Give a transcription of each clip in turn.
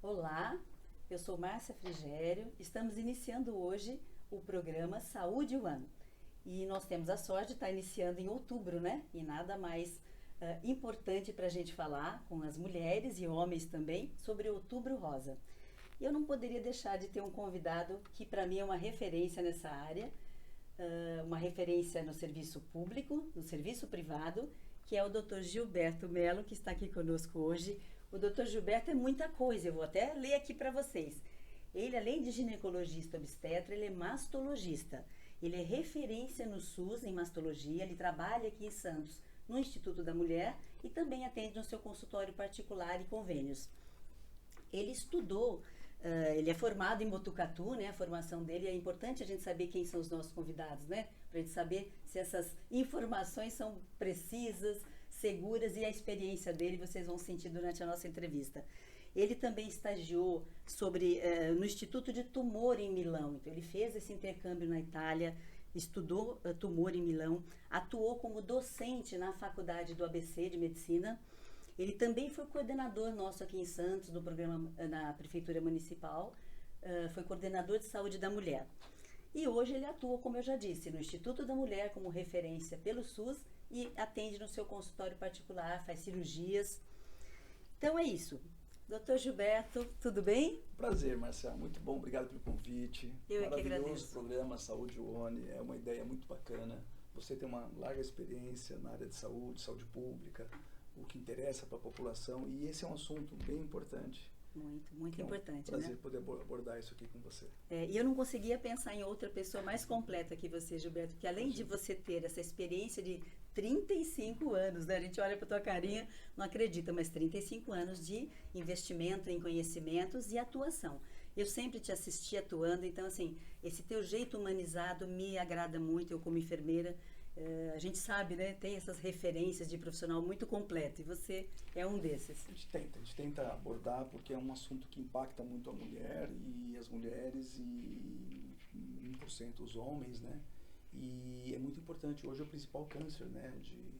Olá, eu sou Márcia Frigério. Estamos iniciando hoje o programa Saúde One. E nós temos a sorte de estar iniciando em outubro, né? E nada mais importante para a gente falar com as mulheres e homens também sobre o Outubro Rosa. E eu não poderia deixar de ter um convidado que para mim é uma referência nessa área, uma referência no serviço público, no serviço privado, que é o Dr. Gilberto Mello, que está aqui conosco hoje. O Dr. Gilberto é muita coisa, eu vou até ler aqui para vocês. Ele, além de ginecologista obstetra, ele é mastologista. Ele é referência no SUS em mastologia, ele trabalha aqui em Santos, no Instituto da Mulher, e também atende no seu consultório particular e convênios. Ele estudou, ele é formado em Botucatu, né? A formação dele, é importante a gente saber quem são os nossos convidados, né? Para a gente saber se essas informações são precisas, seguras, e a experiência dele vocês vão sentir durante a nossa entrevista. Ele também estagiou no Instituto de Tumor em Milão, então ele fez esse intercâmbio na Itália, estudou tumor em Milão, atuou como docente na faculdade do ABC de Medicina. Ele também foi coordenador nosso aqui em Santos, no programa na Prefeitura Municipal, foi coordenador de saúde da mulher. E hoje ele atua, como eu já disse, no Instituto da Mulher como referência pelo SUS e atende no seu consultório particular, faz cirurgias. Então é isso. Doutor Gilberto, tudo bem? Prazer, Marcelo. Muito bom. Obrigado pelo convite. Eu é que agradeço. Maravilhoso programa Saúde One. É uma ideia muito bacana. Você tem uma larga experiência na área de saúde pública, o que interessa para a população. E esse é um assunto bem importante. Muito importante, né? É um prazer poder abordar isso aqui com você. E eu não conseguia pensar em outra pessoa mais completa que você, Gilberto, porque além de você ter essa experiência de 35 anos, né? A gente olha para tua carinha, não acredita, mas 35 anos de investimento em conhecimentos e atuação. Eu sempre te assisti atuando, então assim, esse teu jeito humanizado me agrada muito, eu como enfermeira. A gente sabe, né? Tem essas referências de profissional muito completo e você é um desses. A gente tenta abordar porque é um assunto que impacta muito a mulher e as mulheres e 1% os homens, né? E é muito importante. Hoje é o principal câncer, né?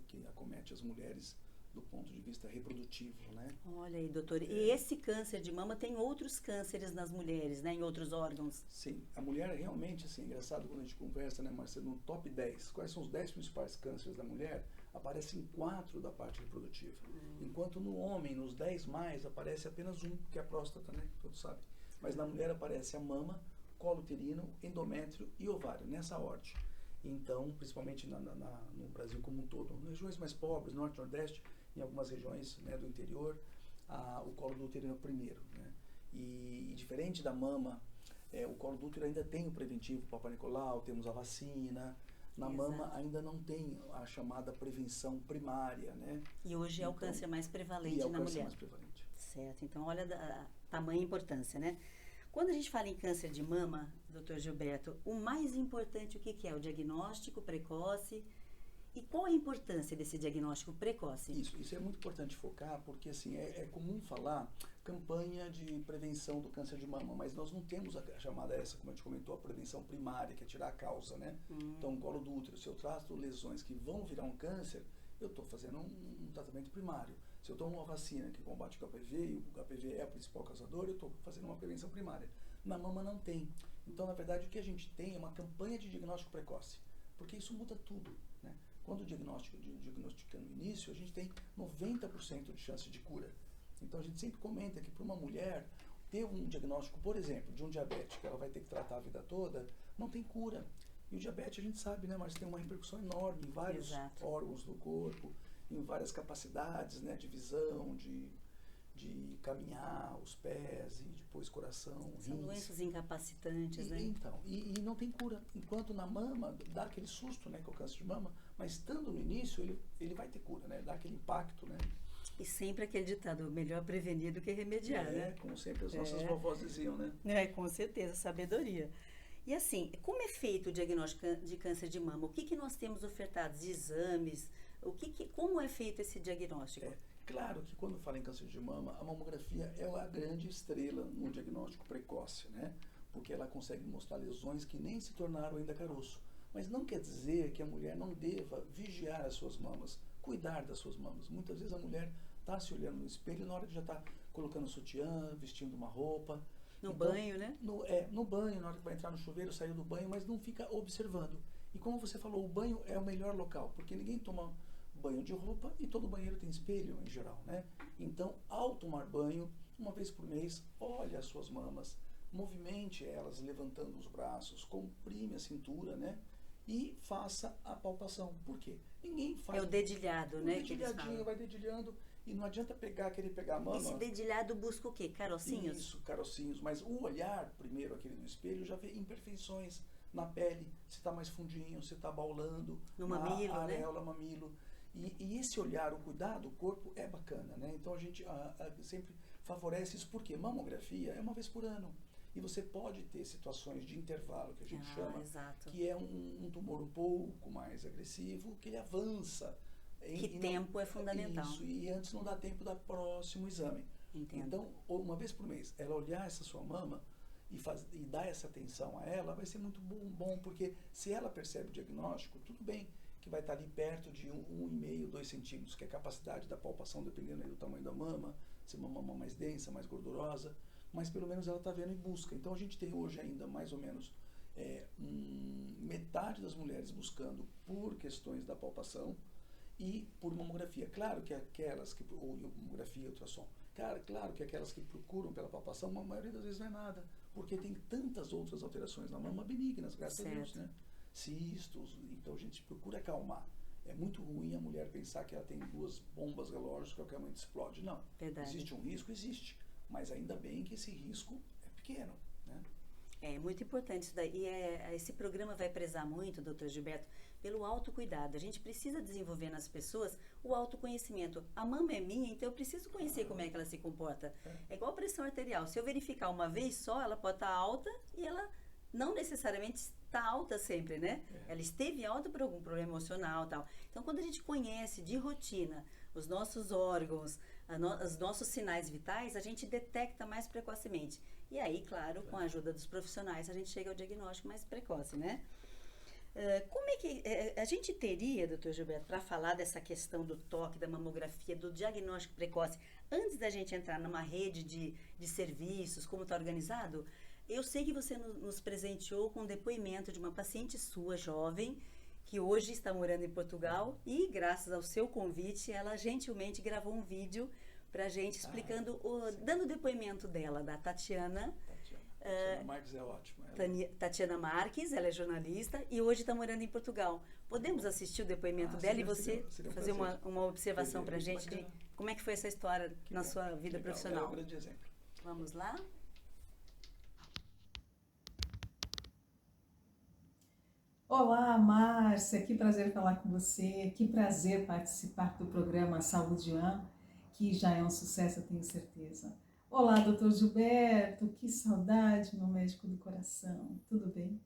Que acomete as mulheres do ponto de vista reprodutivo, né? Olha aí, doutor. E esse câncer de mama tem outros cânceres nas mulheres, né? Em outros órgãos. Sim. A mulher realmente, assim, é engraçado quando a gente conversa, né, Marcelo, no top 10, quais são os 10 principais cânceres da mulher, aparecem 4 da parte reprodutiva. Enquanto no homem, nos 10 mais, aparece apenas um, que é a próstata, né? Todos sabem. Mas na mulher aparece a mama, colo uterino, endométrio e ovário, nessa ordem. Então, principalmente no Brasil como um todo, nas regiões mais pobres, norte e nordeste, em algumas regiões, né, do interior, o colo do útero é o primeiro, né? E diferente da mama, o colo do útero ainda tem o preventivo Papa Nicolau, temos a vacina. Na Exato. mama ainda não tem a chamada prevenção primária, né? E hoje é o câncer mais prevalente na mulher. É o câncer mais prevalente. Certo. Então, olha a tamanha importância, né? Quando a gente fala em câncer de mama, doutor Gilberto, o mais importante, o que é? O diagnóstico precoce. E qual a importância desse diagnóstico precoce? Isso é muito importante focar, porque assim, é comum falar campanha de prevenção do câncer de mama, mas nós não temos a chamada essa, como a gente comentou, a prevenção primária, que é tirar a causa, né? Então, colo do útero, se eu trato lesões que vão virar um câncer, eu estou fazendo um tratamento primário. Se eu tomo uma vacina que combate o HPV, e o HPV é o principal causador, eu estou fazendo uma prevenção primária. Na mama não tem. Então, na verdade, o que a gente tem é uma campanha de diagnóstico precoce, porque isso muda tudo, né? Quando diagnostica no início, a gente tem 90% de chance de cura. Então a gente sempre comenta que para uma mulher ter um diagnóstico, por exemplo, de um diabetes, que ela vai ter que tratar a vida toda, não tem cura. E o diabetes, a gente sabe, né, mas tem uma repercussão enorme em vários Exato. órgãos do corpo, em várias capacidades, né, de visão, de caminhar, os pés e depois coração, São rins. doenças incapacitantes, né? Então, e não tem cura. Enquanto na mama dá aquele susto, né, que é o câncer de mama, mas estando no início ele vai ter cura, né, dá aquele impacto, né. E sempre aquele ditado, melhor prevenir do que remediar, né? Como sempre as nossas vovós diziam, né. Com certeza, sabedoria. E assim, como é feito o diagnóstico de câncer de mama? O que nós temos ofertado de exames? Como é feito esse diagnóstico? Claro que quando fala em câncer de mama, a mamografia é a grande estrela no diagnóstico precoce, né? Porque ela consegue mostrar lesões que nem se tornaram ainda caroço. Mas não quer dizer que a mulher não deva vigiar as suas mamas, cuidar das suas mamas. Muitas vezes a mulher está se olhando no espelho e na hora de já estar colocando sutiã, vestindo uma roupa. No banho, né? No banho, na hora que vai entrar no chuveiro, saiu do banho, mas não fica observando. E como você falou, o banho é o melhor local, porque ninguém toma banho de roupa e todo banheiro tem espelho em geral, né? Então, ao tomar banho, uma vez por mês, olhe as suas mamas, movimente elas levantando os braços, comprime a cintura, né? E faça a palpação. Por quê? Ninguém faz... É o dedilhado, né? Dedilhadinho, vai dedilhando. E não adianta querer pegar a mama... Esse dedilhado busca o quê? Carocinhos? Isso, carocinhos. Mas o olhar, primeiro, aquele do espelho, já vê imperfeições na pele. Se está mais fundinho, se está baulando. No mamilo, areola, mamilo. E esse olhar, o cuidado do corpo é bacana, né? Então a gente sempre favorece isso. Porque mamografia é uma vez por ano. E você pode ter situações de intervalo, que a gente chama, exato. Que é um tumor um pouco mais agressivo, que ele avança. Tempo é fundamental. Isso, e antes não dá tempo do próximo exame. Entendo. Então, uma vez por mês, ela olhar essa sua mama e dar essa atenção a ela, vai ser muito bom, porque se ela percebe o diagnóstico, tudo bem, que vai estar ali perto de 1,5, 2 centímetros, que é a capacidade da palpação, dependendo aí do tamanho da mama, se é uma mama mais densa, mais gordurosa, mas pelo menos ela está vendo e busca. Então a gente tem hoje ainda mais ou menos metade das mulheres buscando por questões da palpação e por mamografia. Claro que aquelas que, ou mamografia, ultrassom, claro que aquelas que procuram pela palpação, a maioria das vezes não é nada, porque tem tantas outras alterações na mama benignas, graças a Deus, né? Cistos, então a gente procura acalmar. É muito ruim a mulher pensar que ela tem 2 bombas relógios que a qualquer momento explode. Não. Verdade. Existe um risco? Existe. Mas ainda bem que esse risco é pequeno, né? É muito importante isso daí. E esse programa vai prezar muito, doutor Gilberto, pelo autocuidado. A gente precisa desenvolver nas pessoas o autoconhecimento. A mama é minha, então eu preciso conhecer como é que ela se comporta. É igual a pressão arterial. Se eu verificar uma vez só, ela pode estar alta e ela não necessariamente está alta sempre, né? Ela esteve alta por algum problema emocional e tal. Então, quando a gente conhece de rotina os nossos órgãos, os nossos sinais vitais, a gente detecta mais precocemente. E aí, claro, com a ajuda dos profissionais, a gente chega ao diagnóstico mais precoce, né? Como é que a gente teria, doutor Gilberto, para falar dessa questão do toque, da mamografia, do diagnóstico precoce, antes da gente entrar numa rede de serviços, como está organizado? Eu sei que você nos presenteou com um depoimento de uma paciente sua, jovem, que hoje está morando em Portugal e, graças ao seu convite, ela gentilmente gravou um vídeo para a gente explicando, dando o depoimento dela, da Tatiana. Tatiana Marques é ótima. Tatiana Marques, ela é jornalista e hoje está morando em Portugal. Podemos assistir o depoimento dela e você fazer uma observação para a gente de como é que foi essa história na sua vida profissional? É um grande exemplo. Vamos lá? Olá, Márcia, que prazer falar com você, que prazer participar do programa Saúde One, que já é um sucesso, eu tenho certeza. Olá, doutor Gilberto, que saudade, meu médico do coração, tudo bem?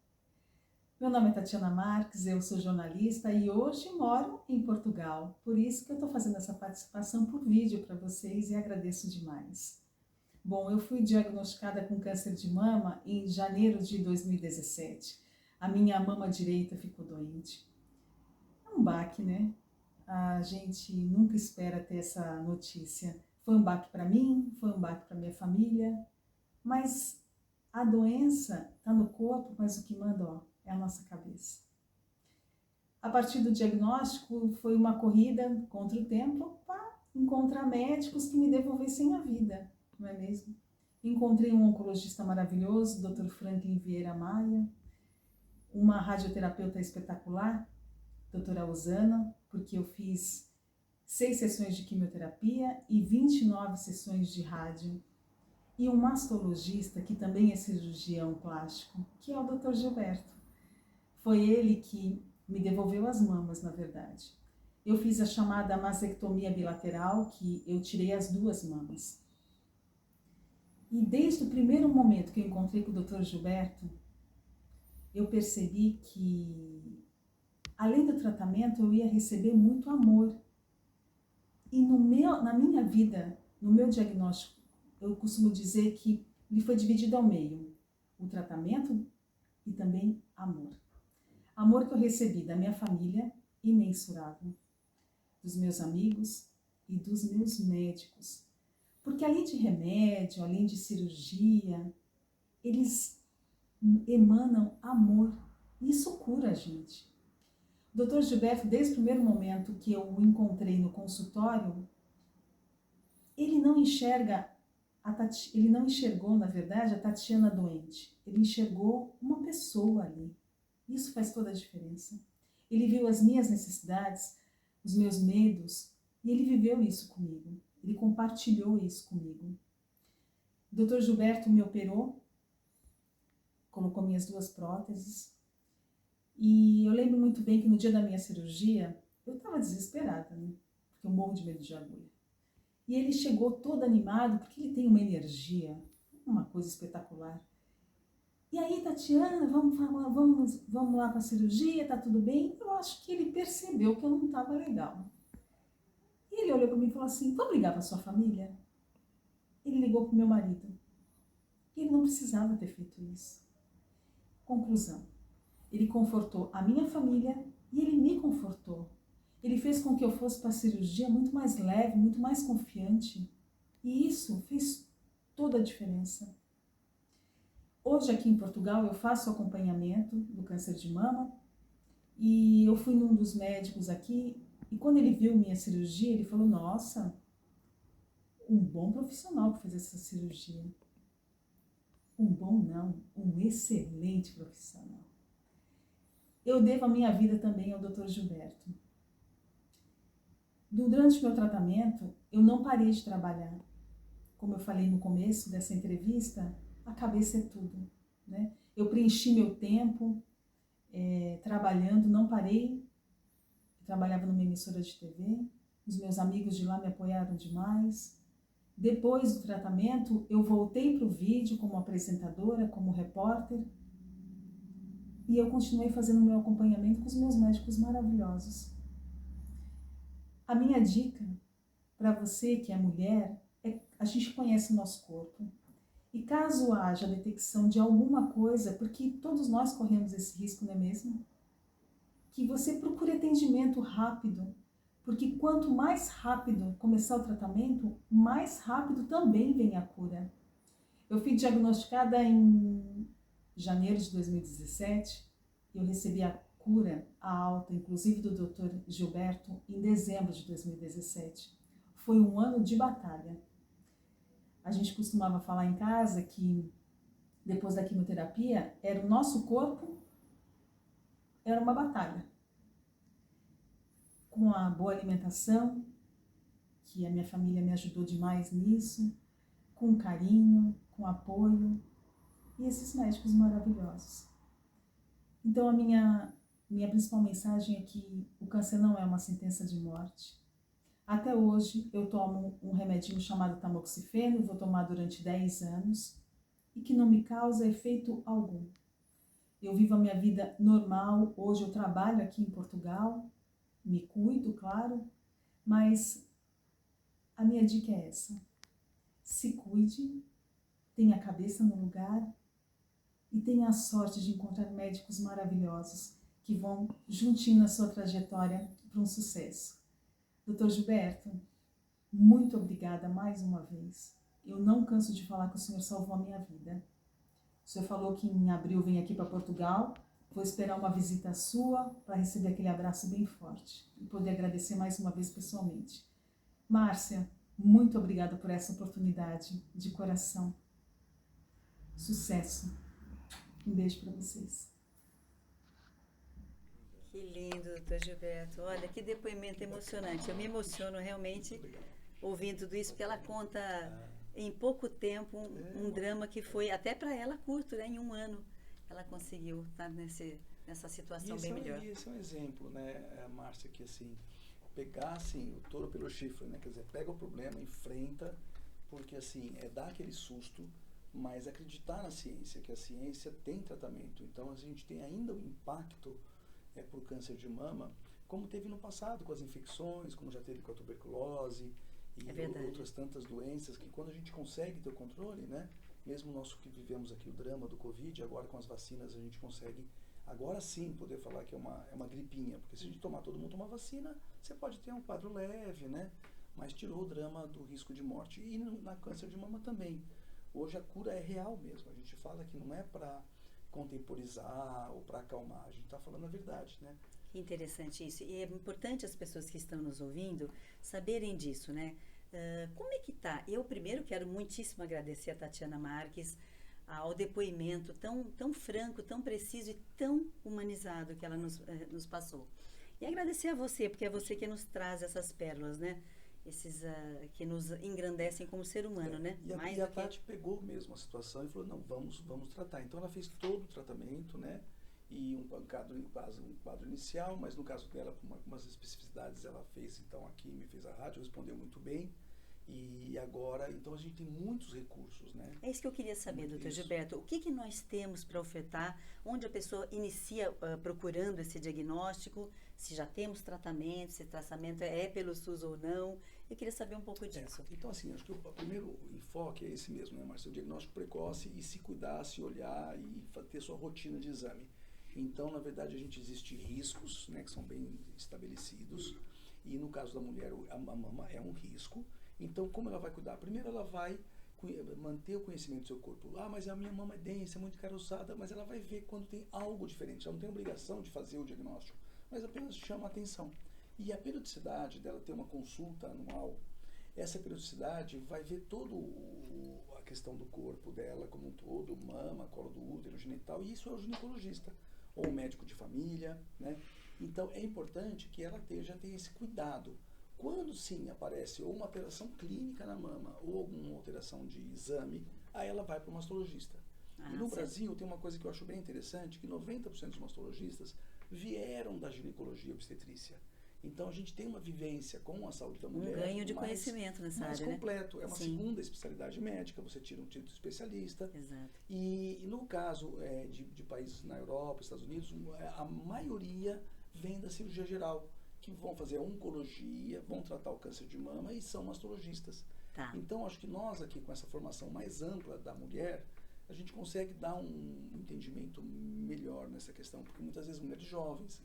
Meu nome é Tatiana Marques, eu sou jornalista e hoje moro em Portugal, por isso que eu estou fazendo essa participação por vídeo para vocês e agradeço demais. Bom, eu fui diagnosticada com câncer de mama em janeiro de 2017. A minha mama direita ficou doente. É um baque, né? A gente nunca espera ter essa notícia. Foi um baque para mim, foi um baque para minha família, mas a doença está no corpo, mas o que manda, é a nossa cabeça. A partir do diagnóstico, foi uma corrida contra o tempo para encontrar médicos que me devolvessem a vida, não é mesmo? Encontrei um oncologista maravilhoso, Dr. Franklin Vieira Maia, uma radioterapeuta espetacular, doutora Usana, porque eu fiz 6 sessões de quimioterapia e 29 sessões de rádio, e um mastologista, que também é cirurgião plástico, que é o Dr. Gilberto. Foi ele que me devolveu as mamas, na verdade. Eu fiz a chamada mastectomia bilateral, que eu tirei as 2 mamas. E desde o primeiro momento que eu encontrei com o Dr. Gilberto, eu percebi que, além do tratamento, eu ia receber muito amor. E na minha vida, no meu diagnóstico, eu costumo dizer que ele foi dividido ao meio. O tratamento e também amor. Amor que eu recebi da minha família, imensurável. Dos meus amigos e dos meus médicos. Porque além de remédio, além de cirurgia, eles emanam amor. Isso cura a gente. O Dr. Gilberto, desde o primeiro momento que eu o encontrei no consultório, ele não enxergou, na verdade, a Tatiana doente. Ele enxergou uma pessoa ali. Isso faz toda a diferença. Ele viu as minhas necessidades, os meus medos, e ele viveu isso comigo. Ele compartilhou isso comigo. O Dr. Gilberto me operou, colocou minhas 2 próteses, e eu lembro muito bem que no dia da minha cirurgia, eu estava desesperada, né? Porque eu morro de medo de agulha. E ele chegou todo animado, porque ele tem uma energia, uma coisa espetacular. E aí, Tatiana, vamos lá para a cirurgia, tá tudo bem? Eu acho que ele percebeu que eu não estava legal. E ele olhou para mim e falou assim, vamos ligar para sua família? Ele ligou para o meu marido. E ele não precisava ter feito isso. Conclusão. Ele confortou a minha família e ele me confortou. Ele fez com que eu fosse para a cirurgia muito mais leve, muito mais confiante. E isso fez toda a diferença. Hoje aqui em Portugal eu faço acompanhamento do câncer de mama e eu fui num dos médicos aqui e quando ele viu minha cirurgia ele falou, nossa, um bom profissional que fez essa cirurgia. Um bom não, um excelente profissional. Eu devo a minha vida também ao Dr. Gilberto. Durante o meu tratamento, eu não parei de trabalhar. Como eu falei no começo dessa entrevista, a cabeça é tudo, né? Eu preenchi meu tempo trabalhando, não parei. Eu trabalhava numa emissora de TV, os meus amigos de lá me apoiaram demais. Depois do tratamento, eu voltei para o vídeo como apresentadora, como repórter, e eu continuei fazendo meu acompanhamento com os meus médicos maravilhosos. A minha dica para você que é mulher é a gente conhece o nosso corpo. E caso haja detecção de alguma coisa, porque todos nós corremos esse risco, não é mesmo? Que você procure atendimento rápido, porque quanto mais rápido começar o tratamento, mais rápido também vem a cura. Eu fui diagnosticada em janeiro de 2017, eu recebi a cura, a alta, inclusive do Dr. Gilberto, em dezembro de 2017. Foi um ano de batalha. A gente costumava falar em casa que depois da quimioterapia, era o nosso corpo, era uma batalha. Com a boa alimentação, que a minha família me ajudou demais nisso, com carinho, com apoio, e esses médicos maravilhosos. Então a minha principal mensagem é que o câncer não é uma sentença de morte. Até hoje eu tomo um remedinho chamado tamoxifeno, vou tomar durante 10 anos, e que não me causa efeito algum. Eu vivo a minha vida normal, hoje eu trabalho aqui em Portugal, me cuido, claro, mas a minha dica é essa. Se cuide, tenha a cabeça no lugar e tenha a sorte de encontrar médicos maravilhosos que vão juntinho na sua trajetória para um sucesso. Dr. Gilberto, muito obrigada mais uma vez. Eu não canso de falar que o senhor salvou a minha vida. O senhor falou que em abril vem aqui para Portugal. Vou esperar uma visita sua para receber aquele abraço bem forte e poder agradecer mais uma vez pessoalmente. Márcia, muito obrigada por essa oportunidade, de coração. Sucesso. Um beijo para vocês. Que lindo, doutor Gilberto. Olha, que depoimento emocionante. Eu me emociono realmente ouvindo tudo isso, porque ela conta em pouco tempo um drama que foi até para ela curto, né? Em um ano ela conseguiu estar nessa situação bem melhor. Isso é um exemplo, né, Márcia, que assim, pegar assim, o touro pelo chifre, né? Quer dizer, pega o problema, enfrenta, porque assim, dar aquele susto, mas acreditar na ciência, que a ciência tem tratamento. Então a gente tem ainda o impacto por câncer de mama, como teve no passado com as infecções, como já teve com a tuberculose e outras tantas doenças, que quando a gente consegue ter o controle, né? Mesmo nós que vivemos aqui o drama do Covid, agora com as vacinas a gente consegue, agora sim, poder falar que é uma gripinha, porque se a gente todo mundo tomar vacina, você pode ter um quadro leve, né? mas tirou o drama do risco de morte. E na câncer de mama também. Hoje a cura é real mesmo. A gente fala que não é para contemporizar ou para acalmar. A gente está falando a verdade, né? Que interessante isso. E é importante as pessoas que estão nos ouvindo saberem disso, né? Como é que tá? Eu primeiro quero muitíssimo agradecer a Tatiana Marques ao depoimento tão franco, tão preciso e tão humanizado que ela nos passou. E agradecer a você, porque é você que nos traz essas pérolas, né? Esses que nos engrandecem como ser humano, né? E a Tati pegou mesmo a situação e falou, não, vamos tratar. Então ela fez todo o tratamento, né? E um quadro inicial, mas no caso dela, com algumas especificidades, ela fez então a quimio, fez a rádio, respondeu muito bem. E agora, então a gente tem muitos recursos, né? É isso que eu queria saber, doutor Gilberto. O que nós temos para ofertar? Onde a pessoa inicia procurando esse diagnóstico? Se já temos tratamento, se tratamento é pelo SUS ou não? Eu queria saber um pouco disso. Então, assim, acho que o primeiro enfoque é esse mesmo, né, Márcia? O diagnóstico precoce e se cuidar, se olhar e ter sua rotina de exame. Então, na verdade, a gente existe riscos, né, que são bem estabelecidos. E no caso da mulher, a mama é um risco. Então, como ela vai cuidar? Primeiro, ela vai manter o conhecimento do seu corpo. Mas a minha mama é densa, é muito caroçada, mas ela vai ver quando tem algo diferente. Ela não tem obrigação de fazer o diagnóstico, mas apenas chama a atenção. E a periodicidade dela ter uma consulta anual, essa periodicidade vai ver toda a questão do corpo dela como um todo, mama, colo do útero, genital, e isso é o ginecologista, ou o médico de família, né? Então, é importante que ela tenha esse cuidado. Quando sim aparece ou uma alteração clínica na mama ou alguma alteração de exame, aí ela vai para o mastologista. E no Brasil tem uma coisa que eu acho bem interessante, que 90% dos mastologistas vieram da ginecologia obstetrícia. Então a gente tem uma vivência com a saúde da mulher. Um ganho de conhecimento nessa área, mais completo. Né? É uma segunda especialidade médica, você tira um título de especialista. Exato. E no caso de países na Europa, Estados Unidos, a maioria vem da cirurgia geral, que vão fazer a oncologia, vão tratar o câncer de mama e são mastologistas. Tá. Então, acho que nós aqui, com essa formação mais ampla da mulher, a gente consegue dar um entendimento melhor nessa questão, porque muitas vezes mulheres jovens,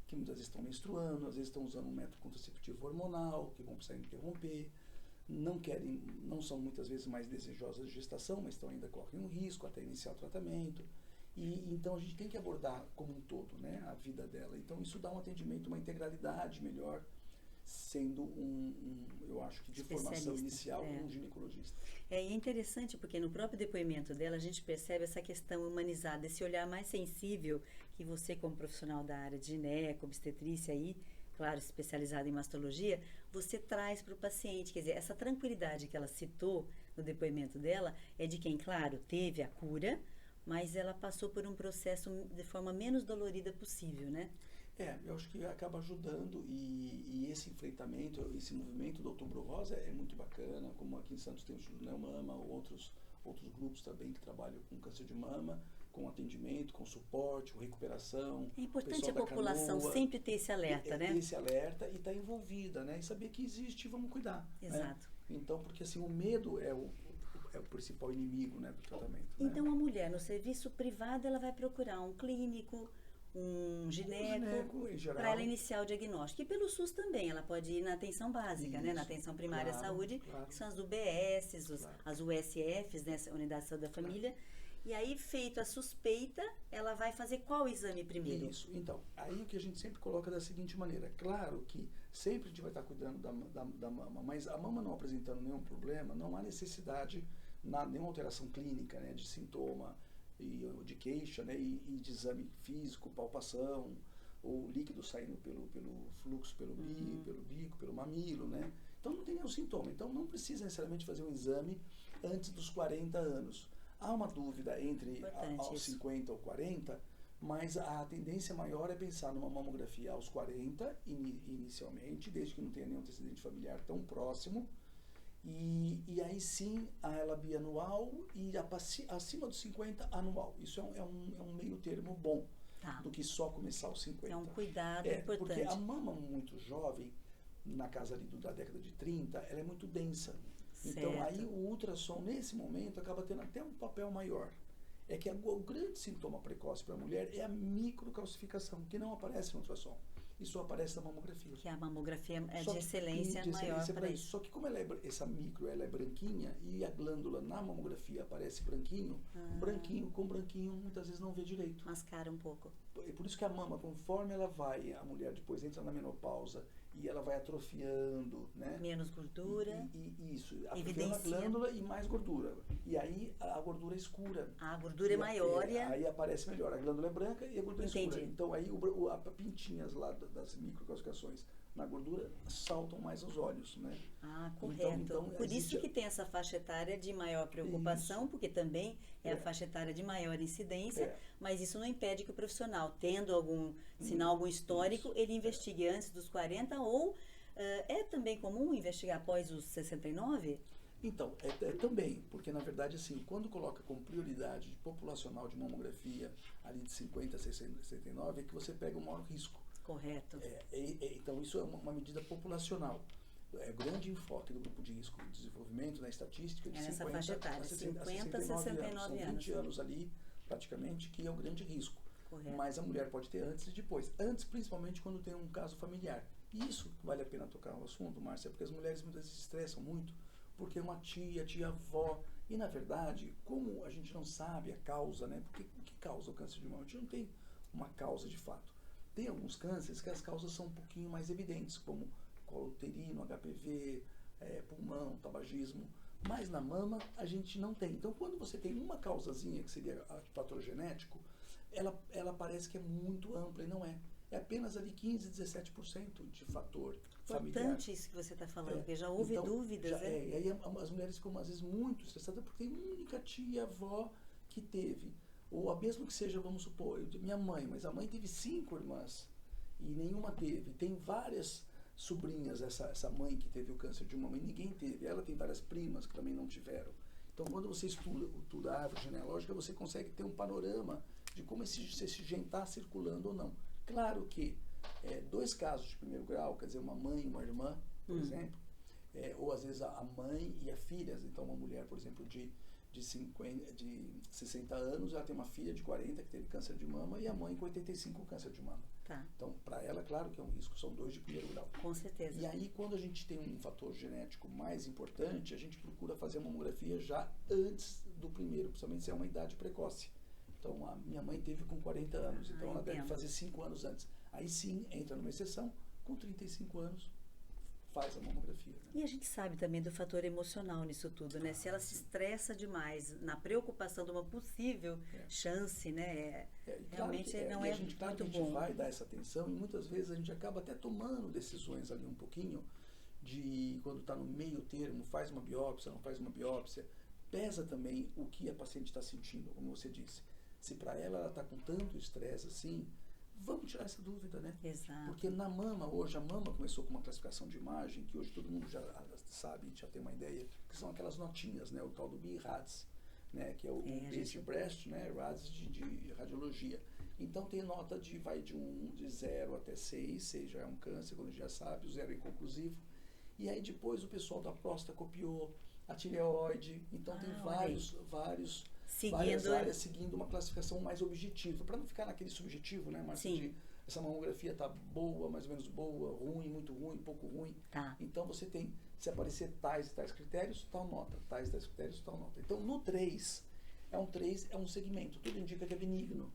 que muitas vezes estão menstruando, às vezes estão usando um método contraceptivo hormonal, que vão precisar interromper, não são muitas vezes mais desejosas de gestação, mas ainda correm um risco até iniciar o tratamento. E então a gente tem que abordar como um todo, né, a vida dela. Então isso dá um atendimento, uma integralidade melhor, sendo eu acho que de formação inicial, um ginecologista. É interessante porque no próprio depoimento dela a gente percebe essa questão humanizada, esse olhar mais sensível que você, como profissional da área de gineco, obstetrícia aí, claro, especializada em mastologia, você traz para o paciente. Quer dizer, essa tranquilidade que ela citou no depoimento dela é de quem, claro, teve a cura, mas ela passou por um processo de forma menos dolorida possível, né? Eu acho que acaba ajudando e esse enfrentamento, esse movimento do Outubro Rosa é muito bacana, como aqui em Santos tem o Instituto Neomama, outros grupos também que trabalham com câncer de mama, com atendimento, com suporte, com recuperação. É importante a população sempre ter esse alerta, né? Ter esse alerta e estar envolvida, né? E saber que existe e vamos cuidar. Exato. Né? Então, porque assim, o medo é o principal inimigo, né, do tratamento. Então, né? a mulher no serviço privado, ela vai procurar um clínico, um gineco para ela iniciar o diagnóstico. E pelo SUS também, ela pode ir na atenção básica, né, na atenção primária à saúde, que são as UBSs, as USFs, né, Unidade de Saúde da Família. E aí, feito a suspeita, ela vai fazer qual exame primeiro? Isso. Então, aí o que a gente sempre coloca da seguinte maneira. Claro que sempre a gente vai estar cuidando da mama, mas a mama não apresentando nenhum problema, não há necessidade, nenhuma alteração clínica, né, de sintoma, de queixa, né, e de exame físico, palpação, ou líquido saindo pelo fluxo, pelo bico, pelo mamilo, né? Então não tem nenhum sintoma. Então não precisa necessariamente fazer um exame antes dos 40 anos. Há uma dúvida entre aos 50 ou 40, mas a tendência maior é pensar numa mamografia aos 40, inicialmente, desde que não tenha nenhum antecedente familiar tão próximo, e aí sim ela bianual e acima dos 50 anual. Isso é um meio termo bom, do que só começar aos 50. É um cuidado importante. Porque a mama muito jovem, na casa ali da década de 30, ela é muito densa. Então aí o ultrassom nesse momento acaba tendo até um papel maior. É que o grande sintoma precoce para a mulher é a microcalcificação, que não aparece no ultrassom. e só aparece na mamografia. Que a mamografia é Só de que- excelência de maior excelência para pra isso. Só que como essa micro, ela é branquinha e a glândula na mamografia aparece branquinho, branquinho com branquinho muitas vezes não vê direito. Mascara um pouco. É por isso que a mama, conforme ela vai, a mulher depois entra na menopausa e ela vai atrofiando, né? Menos gordura. E isso, atrofiando a Evidencia. glândula e mais gordura. E aí a gordura é escura. A gordura é maior e Aí aparece melhor. A glândula é branca e a gordura é Entendi. escura. Então aí as pintinhas lá das microcalcificações na gordura saltam mais aos olhos, né? Correto. Então, Por isso existe- que tem essa faixa etária de maior preocupação, porque também é a faixa etária de maior incidência, É. mas isso não impede que o profissional, tendo algum sinal, algum histórico, ele investigue antes dos 40 ou é também comum investigar após os 69? Então, também, porque na verdade, assim, quando coloca como prioridade populacional de mamografia ali de 50 a 69, é que você pega o maior risco. Correto. Então, isso é uma medida populacional. É o grande enfoque do grupo de risco de desenvolvimento na estatística de É nessa 50 faixa a etária, 60 a 50 a 69 São 20 anos ali, praticamente, que é o grande risco. Correto. Mas a mulher pode ter antes e depois. Antes, principalmente, quando tem um caso familiar. E isso vale a pena tocar o assunto, Márcia, porque as mulheres muitas vezes se estressam muito, porque é uma tia-avó. E, na verdade, como a gente não sabe a causa, né? Porque o que causa o câncer de mama? A gente não tem uma causa de fato. Tem alguns cânceres que as causas são um pouquinho mais evidentes, como colo uterino, HPV, pulmão, tabagismo. Mas na mama a gente não tem. Então, quando você tem uma causazinha, que seria o fator genético, ela parece que é muito ampla e não é. É apenas ali 15, 17% de fator familiar. Importante isso que você está falando, porque já houve Então, dúvidas, né? E aí as mulheres ficam às vezes muito estressadas porque tem uma única tia-avó que teve. Ou mesmo que seja, vamos supor, minha mãe, mas a mãe teve 5 irmãs e nenhuma teve. Tem várias sobrinhas, essa mãe que teve o câncer de mama e ninguém teve. Ela tem várias primas que também não tiveram. Então, quando você estuda a árvore genealógica, você consegue ter um panorama de como esse gene está circulando ou não. Claro que 2 casos de primeiro grau, quer dizer, uma mãe e uma irmã, por exemplo, ou às vezes a mãe e a filha. Então, uma mulher, por exemplo, de 60 anos, ela tem uma filha de 40 que teve câncer de mama e a mãe com 85 com câncer de mama. Tá. Então, para ela, claro que é um risco, são 2 de primeiro grau. Com certeza. E aí, quando a gente tem um fator genético mais importante, a gente procura fazer a mamografia já antes do primeiro, principalmente se é uma idade precoce. Então, a minha mãe teve com 40 anos, então ela deve fazer 5 anos antes. Aí sim, entra numa exceção, com 35 anos, faz a mamografia. Né? E a gente sabe também do fator emocional nisso tudo, né? Se ela se estressa demais na preocupação de uma possível chance, né? Realmente não é muito bom. A gente vai dar essa atenção e muitas vezes a gente acaba até tomando decisões ali um pouquinho de quando está no meio termo, faz uma biópsia, não faz uma biópsia. Pesa também o que a paciente está sentindo, como você disse. Se para ela está com tanto estresse assim, vamos tirar essa dúvida, né? Exato. Porque na mama, hoje, a mama começou com uma classificação de imagem, que hoje todo mundo já sabe, já tem uma ideia, que são aquelas notinhas, né? O tal do BI-RADS, né? Que é o Basic Breast, né? RADS de radiologia. Então tem nota de 0 até 6, 6 já é um câncer, quando a gente já sabe, o 0 é inconclusivo. E aí depois o pessoal da próstata copiou a tireoide, então tem várias áreas seguindo uma classificação mais objetiva, para não ficar naquele subjetivo, né, Márcia, de essa mamografia tá boa, mais ou menos boa, ruim, muito ruim, pouco ruim. Tá. Então você tem, se aparecer tais e tais critérios, tal nota, tais e tais critérios, tal nota. Então no 3, é um segmento, tudo indica que é benigno,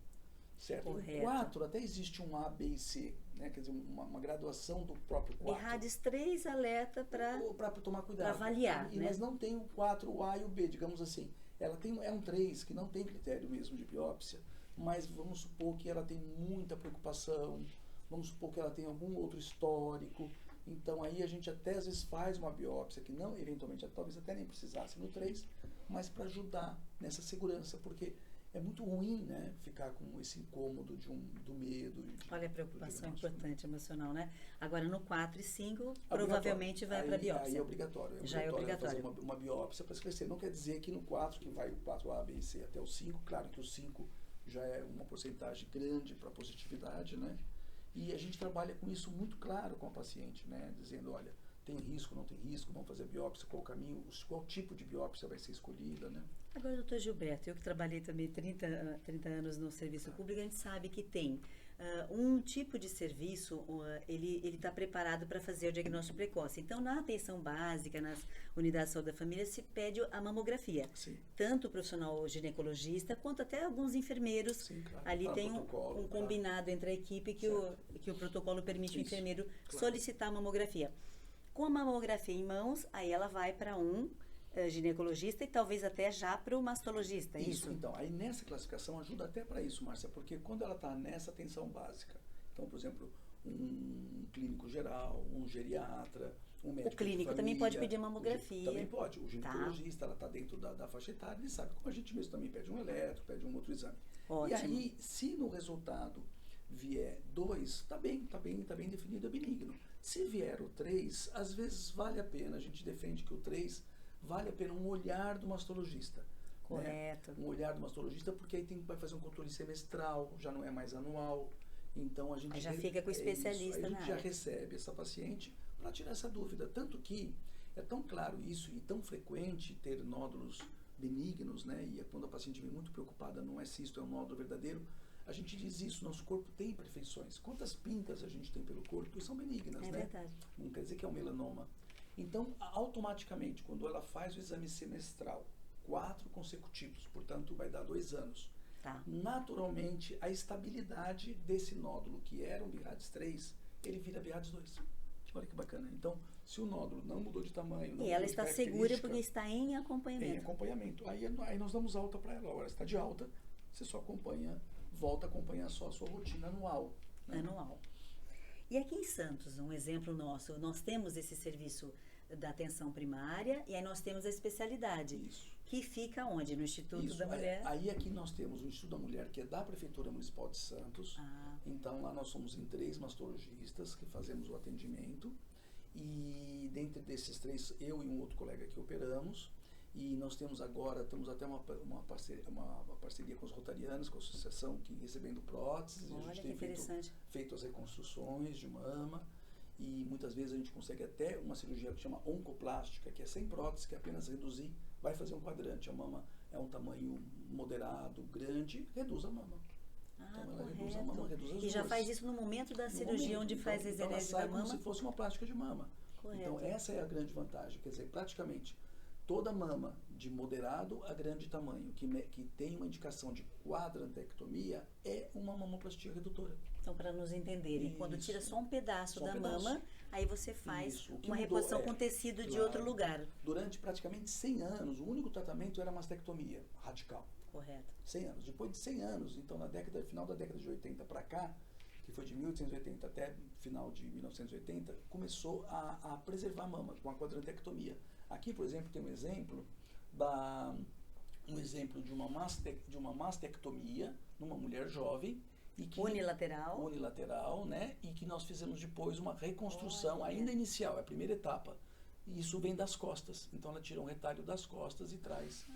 certo? Correto. No 4 até existe um A, B e C, né, quer dizer, uma graduação do próprio 4. BI-RADS 3 alerta para tomar cuidado. avaliar, né? Mas não tem o 4, o A e o B, digamos assim. Ela é um 3 que não tem critério mesmo de biópsia, mas vamos supor que ela tem muita preocupação, vamos supor que ela tem algum outro histórico, então aí a gente até às vezes faz uma biópsia que não, eventualmente, talvez até nem precisasse no 3, mas para ajudar nessa segurança, porque é muito ruim, né, ficar com esse incômodo do medo. Olha a preocupação importante emocional, né? Agora no 4 e 5, provavelmente vai para a biópsia. Aí é obrigatório. Já é obrigatório. Fazer uma biópsia para esclarecer. Não quer dizer que no 4, que vai o 4A, B e C até o 5, claro que o 5 já é uma porcentagem grande para positividade, né? E a gente trabalha com isso muito claro com a paciente, né? Dizendo, olha, tem risco, não tem risco, vamos fazer biópsia, qual o caminho, qual tipo de biópsia vai ser escolhida, né? Agora, doutor Gilberto, eu que trabalhei também 30 anos no serviço público, a gente sabe que tem um tipo de serviço, ele está preparado para fazer o diagnóstico precoce. Então, na atenção básica, nas unidades de saúde da família, se pede a mamografia. Sim. Tanto o profissional ginecologista, quanto até alguns enfermeiros. Sim, claro. Ali tem um protocolo, combinado entre a equipe que o protocolo permite o enfermeiro solicitar a mamografia. Com a mamografia em mãos, aí ela vai para um ginecologista e talvez até já para o mastologista, isso? Então, aí nessa classificação ajuda até para isso, Márcia, porque quando ela está nessa atenção básica, então, por exemplo, um clínico geral, um geriatra, um médico o clínico de família, também pode pedir mamografia. Também pode. O ginecologista, ela está dentro da faixa etária, ele sabe, como a gente mesmo também pede um eletro, pede um outro exame. Ótimo. E aí, se no resultado vier 2, está bem definido, é benigno. Se vier o 3, às vezes vale a pena, a gente defende que o 3 vale a pena um olhar do mastologista. Correto. Né? Um olhar do mastologista, porque aí vai fazer um controle semestral, já não é mais anual. Então a gente já fica com o especialista a gente na já área. recebe essa paciente para tirar essa dúvida. Tanto que é tão claro isso e tão frequente ter nódulos benignos, né? E quando a paciente vem muito preocupada, não é cisto, é um nódulo verdadeiro. A gente diz isso, nosso corpo tem imperfeições. Quantas pintas a gente tem pelo corpo e são benignas, né? Verdade. Não quer dizer que é um melanoma. Então, automaticamente, quando ela faz o exame semestral, 4 consecutivos, portanto, vai dar 2 anos, naturalmente, a estabilidade desse nódulo, que era um BIRADS 3, ele vira BIRADS 2. Olha que bacana. Então, se o nódulo não mudou de tamanho... E ela está segura porque está em acompanhamento. Em acompanhamento. Aí nós damos alta para ela. Agora, está de alta, você só acompanha, volta a acompanhar só a sua rotina anual. Né? Anual. E aqui em Santos, um exemplo nosso, nós temos esse serviço da atenção primária e aí nós temos a especialidade. Isso. Que fica onde? No Instituto Isso. da Mulher? Aí aqui nós temos o Instituto da Mulher, que é da Prefeitura Municipal de Santos. Então lá nós somos em 3 mastologistas que fazemos o atendimento. E dentre desses 3, eu e um outro colega que operamos. E nós temos agora, temos até uma parceria com os rotarianos, com a associação, que recebendo próteses. Olha, a gente que tem feito as reconstruções de mama. E muitas vezes a gente consegue até uma cirurgia que chama oncoplástica, que é sem prótese, que é apenas reduzir, vai fazer um quadrante. A mama é um tamanho moderado, grande, reduz a mama. Então ela reduz a mama, reduz as duas. E já faz isso no momento da cirurgia, onde faz a exerese da mama? Como se fosse uma plástica de mama. Correto. Então essa é a grande vantagem, quer dizer, praticamente toda mama de moderado a grande tamanho, que tem uma indicação de quadrantectomia, é uma mamoplastia redutora. Então, para nos entenderem, quando tira só um pedaço da mama, aí você faz uma reposição com tecido de outro lugar. Durante praticamente 100 anos, o único tratamento era a mastectomia radical. Correto. 100 anos. Depois de 100 anos, então final da década de 80 para cá, que foi de 1880 até final de 1980, começou a preservar a mama com a quadrantectomia. Aqui, por exemplo, tem um exemplo de uma mastectomia numa mulher jovem. E que, unilateral, né? E que nós fizemos depois uma reconstrução ainda inicial, é a primeira etapa. E isso vem das costas. Então ela tira um retalho das costas e traz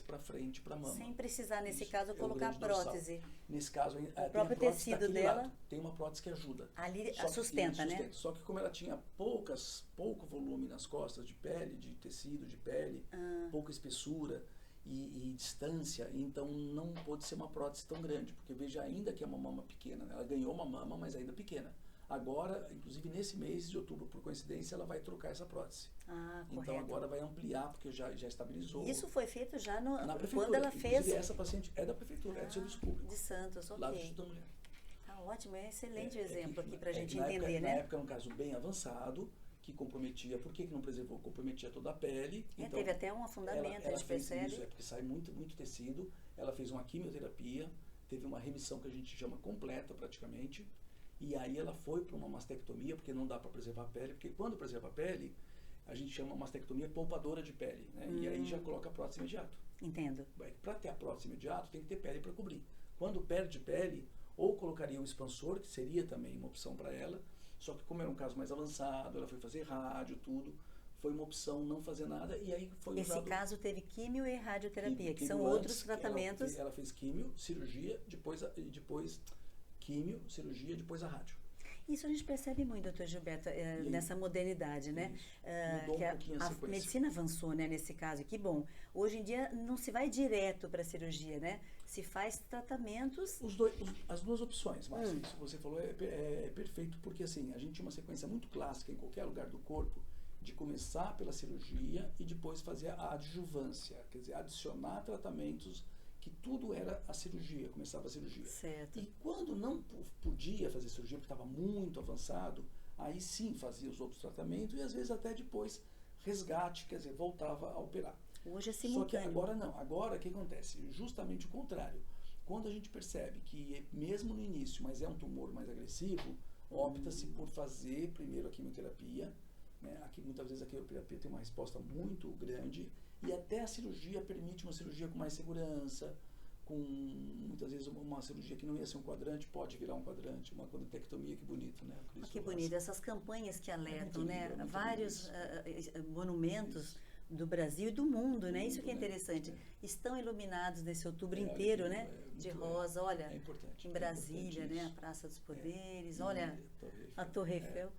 para frente, para a mama. Sem precisar, nesse caso, colocar prótese. Nesse caso, o próprio tecido dela. Tem uma prótese que ajuda. Ali sustenta, né? Só que como ela tinha pouco volume nas costas de pele, de tecido, de pele, pouca espessura e distância, então não pôde ser uma prótese tão grande, porque veja ainda que é uma mama pequena, né? Ela ganhou uma mama, mas ainda pequena. Agora, inclusive nesse mês de outubro, por coincidência, ela vai trocar essa prótese. Então correto. agora vai ampliar, porque já estabilizou. Isso foi feito já na prefeitura. Quando ela fez. Essa paciente é da prefeitura, é do serviço público. De Santos, ok. Lá do Instituto da Mulher. Tá ótimo, é excelente o exemplo aqui pra gente entender, né? Na época era um caso bem avançado, que comprometia, por que não preservou? Comprometia toda a pele. Então, teve até um afundamento, a gente percebe. Isso, porque sai muito tecido. Ela fez uma quimioterapia, teve uma remissão que a gente chama completa praticamente. E aí ela foi para uma mastectomia, porque não dá para preservar a pele, porque quando preserva a pele, a gente chama mastectomia poupadora de pele, né? E aí já coloca a prótese imediato. Entendo. Para ter a prótese imediato, tem que ter pele para cobrir. Quando perde pele, ou colocaria um expansor, que seria também uma opção para ela, só que como era um caso mais avançado, ela foi fazer rádio, tudo, foi uma opção não fazer nada, e aí foi usado... Esse caso teve químio e radioterapia, que são outros tratamentos. Ela fez químio, cirurgia, depois químio, cirurgia, depois a rádio. Isso a gente percebe muito, doutor Gilberto, nessa modernidade, né? Mudou Que um pouquinho a a sequência. medicina avançou, né, nesse caso. Que bom. Hoje em dia não se vai direto para a cirurgia, né? Se faz tratamentos. As duas opções, Márcia, isso que você falou é perfeito, porque assim, a gente tinha uma sequência muito clássica em qualquer lugar do corpo, de começar pela cirurgia e depois fazer a adjuvância, quer dizer, adicionar tratamentos, que tudo era a cirurgia, começava a cirurgia. Certo. E quando não podia fazer cirurgia, porque estava muito avançado, aí sim fazia os outros tratamentos e às vezes até depois resgate, quer dizer, voltava a operar. Hoje é Só que simultâneo. agora não, agora o que acontece? Justamente o contrário. Quando a gente percebe que mesmo no início, mas é um tumor mais agressivo, opta-se por fazer primeiro a quimioterapia, né? Aqui, muitas vezes a quimioterapia tem uma resposta muito grande e até a cirurgia permite uma cirurgia com mais segurança, com muitas vezes uma cirurgia que não ia ser um quadrante, pode virar um quadrante, uma quadrantectomia, que bonito, né? Que bonito, essas campanhas que alertam, né? Lindo, Vários monumentos do Brasil e do mundo, né? Isso que é interessante. Estão iluminados nesse outubro inteiro, né? De rosa, olha, em Brasília, né? A Praça dos Poderes, olha, a Torre Eiffel.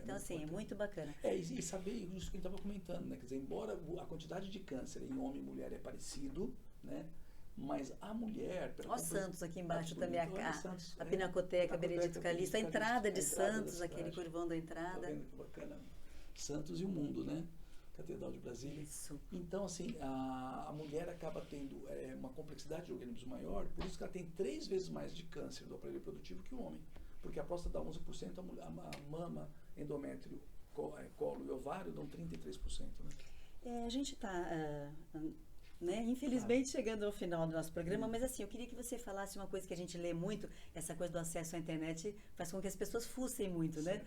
Então, assim, é muito bacana. E saber isso que a gente estava comentando, né? Quer dizer, embora a quantidade de câncer em homem e mulher é parecido, né? Mas a mulher... Ó Santos aqui embaixo também, Santos, a Pinacoteca, Benedito Calixto, a entrada de Santos, aquele curvão da entrada. Tá vendo que bacana? Santos e o mundo, né? Catedral de Brasília. Isso. Então, assim, a mulher acaba tendo uma complexidade de organismos maior, por isso que ela tem 3 vezes mais de câncer do aparelho reprodutivo que o homem. Porque a próstata dá 11%, a mama, endométrio, colo e ovário dão 33%. Né? A gente está, né, infelizmente, chegando ao final do nosso programa, mas assim, eu queria que você falasse uma coisa que a gente lê muito, essa coisa do acesso à internet faz com que as pessoas fuçem muito, né?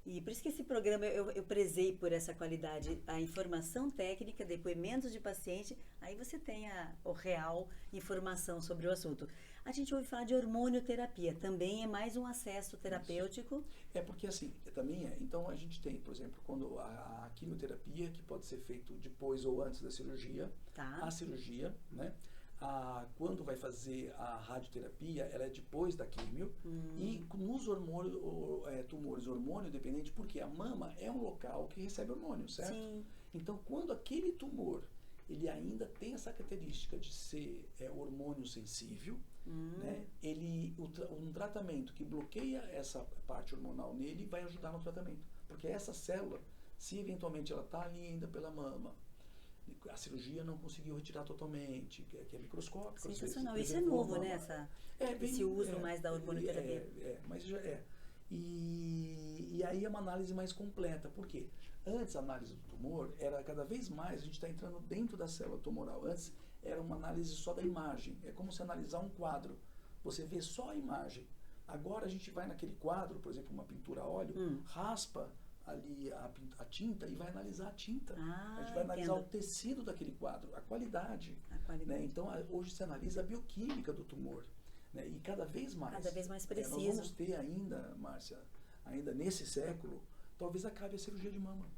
E por isso que esse programa eu prezei por essa qualidade, a informação técnica, depoimentos de paciente, aí você tem a real informação sobre o assunto. A gente ouve falar de hormonioterapia, também é mais um acesso terapêutico. Porque assim, também então a gente tem, por exemplo, quando a quimioterapia, que pode ser feito depois ou antes da cirurgia, a cirurgia, né? Quando vai fazer a radioterapia, ela é depois da químio, e nos tumores hormônio dependente, porque a mama é um local que recebe hormônio, certo? Sim. Então, quando aquele tumor, ele ainda tem essa característica de ser hormônio sensível, né? Um tratamento que bloqueia essa parte hormonal nele vai ajudar no tratamento, porque essa célula, se eventualmente ela está ali ainda pela mama, a cirurgia não conseguiu retirar totalmente, que é microscópico. Sensacional. Isso é novo, né? Esse uso mais da hormonioterapia. Mas já é. E aí é uma análise mais completa. Por quê? Antes, a análise do tumor era cada vez mais, a gente está entrando dentro da célula tumoral. Antes era uma análise só da imagem. É como se analisar um quadro. Você vê só a imagem. Agora a gente vai naquele quadro, por exemplo, uma pintura a óleo, raspa ali a tinta e vai analisar a tinta. A gente vai analisar o tecido daquele quadro, a qualidade. Né? Então, hoje se analisa a bioquímica do tumor. Né? E cada vez mais preciso. Nós vamos ter ainda, Márcia, ainda nesse século, talvez acabe a cirurgia de mama.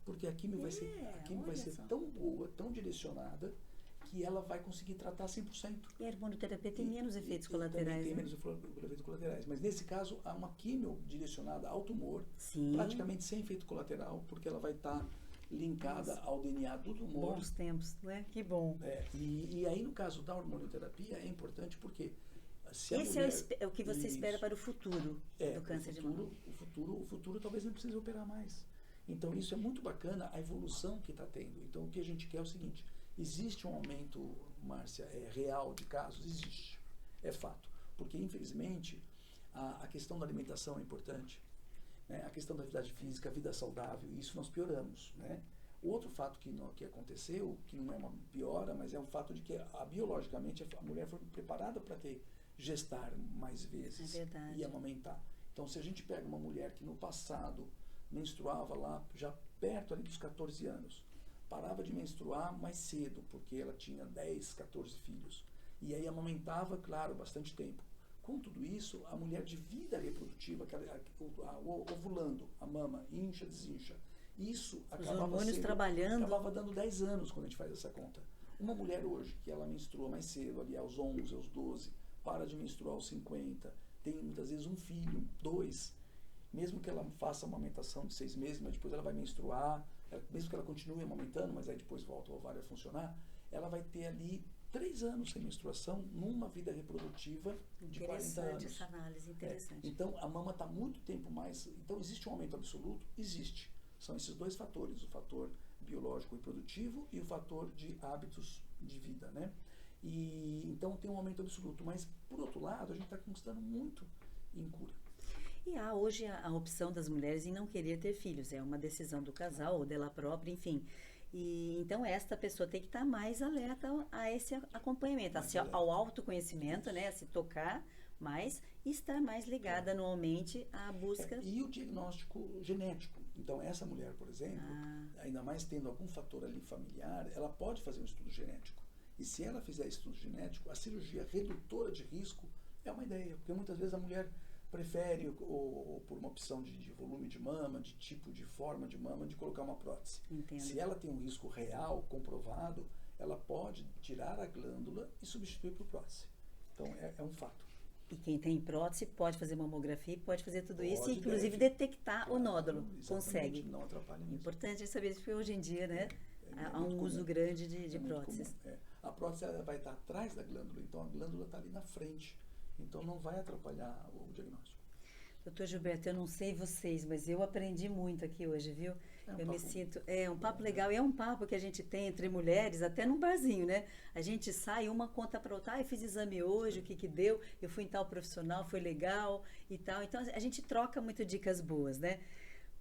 Porque a quimio vai ser tão boa, tão direcionada, que ela vai conseguir tratar 100%. E a hormonioterapia tem menos efeitos colaterais. Tem menos efeitos colaterais. Mas nesse caso, há uma quimio direcionada ao tumor, praticamente sem efeito colateral, porque ela vai estar linkada ao DNA do tumor. Bons tempos, né? Que bom. E aí, no caso da hormonioterapia, é importante porque... Esse é o que você espera para o futuro do câncer de mama. O futuro talvez não precise operar mais. Então, isso é muito bacana, a evolução que está tendo. Então, o que a gente quer é o seguinte: existe um aumento, Márcia, real de casos? Existe. É fato. Porque, infelizmente, a questão da alimentação é importante. Né? A questão da atividade física, a vida saudável, isso nós pioramos. Né? Outro fato que aconteceu, que não é uma piora, mas é um fato de que biologicamente a mulher foi preparada para gestar mais vezes e amamentar. Então, se a gente pega uma mulher que no passado menstruava lá já perto ali dos 14 anos, parava de menstruar mais cedo, porque ela tinha 10, 14 filhos. E aí amamentava, claro, bastante tempo. Com tudo isso, a mulher de vida reprodutiva, ovulando, a mama, incha, desincha, isso acabava dando 10 anos quando a gente faz essa conta. Uma mulher hoje, que ela menstrua mais cedo, ali aos 11, aos 12, para de menstruar aos 50, tem muitas vezes um filho, 2, mesmo que ela faça uma amamentação de 6 meses, mas depois ela vai menstruar, mesmo que ela continue amamentando, mas aí depois volta o ovário a funcionar, ela vai ter ali 3 anos sem menstruação numa vida reprodutiva de 40 anos. Interessante essa análise, interessante. Então, a mama está muito tempo mais... Então, existe um aumento absoluto? Existe. São esses 2 fatores, o fator biológico e produtivo e o fator de hábitos de vida, né? E, então, tem um aumento absoluto. Mas, por outro lado, a gente está conquistando muito em cura. E há hoje a opção das mulheres em não querer ter filhos. É uma decisão do casal ou dela própria, enfim. E, então, esta pessoa tem que estar mais alerta a esse acompanhamento, ao autoconhecimento, né? A se tocar mais e estar mais ligada anualmente à busca. E o diagnóstico genético. Então, essa mulher, por exemplo, ainda mais tendo algum fator ali familiar, ela pode fazer um estudo genético. E se ela fizer estudo genético, a cirurgia redutora de risco é uma ideia, porque muitas vezes a mulher prefere, ou por uma opção de volume de mama, de tipo de forma de mama, de colocar uma prótese. Entendo. Se ela tem um risco real, comprovado, ela pode tirar a glândula e substituir por prótese. Então, é um fato. E quem tem prótese pode fazer mamografia, pode fazer tudo isso, e inclusive deve. detectar o nódulo. Consegue. Não atrapalha mesmo. Importante saber isso, porque hoje em dia, né, há um muito uso comum. grande de próteses. A prótese ela vai estar atrás da glândula, então a glândula está ali na frente. Então não vai atrapalhar o diagnóstico. Doutor Gilberto, eu não sei vocês, mas eu aprendi muito aqui hoje, viu? Eu me sinto... É um papo legal, e é um papo que a gente tem entre mulheres, até num barzinho, né? A gente sai, uma conta para outra, eu fiz exame hoje, o que deu, eu fui em tal profissional, foi legal e tal. Então, a gente troca muito dicas boas, né?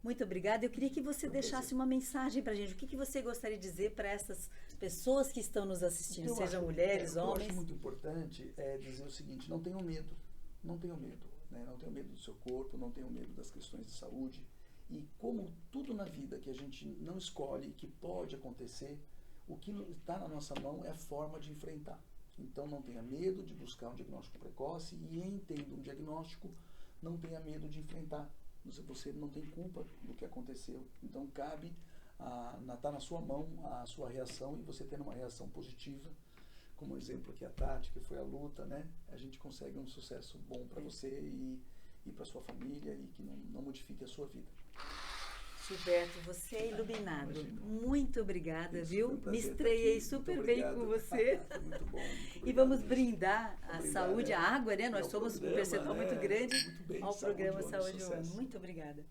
Muito obrigada. Eu queria que você deixasse uma mensagem para a gente. O que você gostaria de dizer para essas pessoas que estão nos assistindo, sejam mulheres, homens? O que eu acho muito importante é dizer o seguinte, não tenham medo. Não tenham medo. Né? Não tenham medo do seu corpo, não tenham medo das questões de saúde. E como tudo na vida que a gente não escolhe, que pode acontecer, o que está na nossa mão é a forma de enfrentar. Então não tenha medo de buscar um diagnóstico precoce e entenda um diagnóstico, não tenha medo de enfrentar. Você não tem culpa do que aconteceu. Então cabe, está na sua mão a sua reação, e você tendo uma reação positiva, como exemplo aqui a Tati, que foi a luta, né? A gente consegue um sucesso bom para você e para sua família, e que não modifique a sua vida. Gilberto, você é iluminado. Imagina. Muito obrigada, Isso, viu? foi um prazer Me estar estreiei aqui. super Muito bem obrigado. com você. Foi muito bom. Muito E vamos mesmo. brindar a Obrigado, saúde, a água, né? Nós ao somos um programa, percentual muito grande muito bem, ao programa Saúde Sucesso. Humana. Muito obrigada.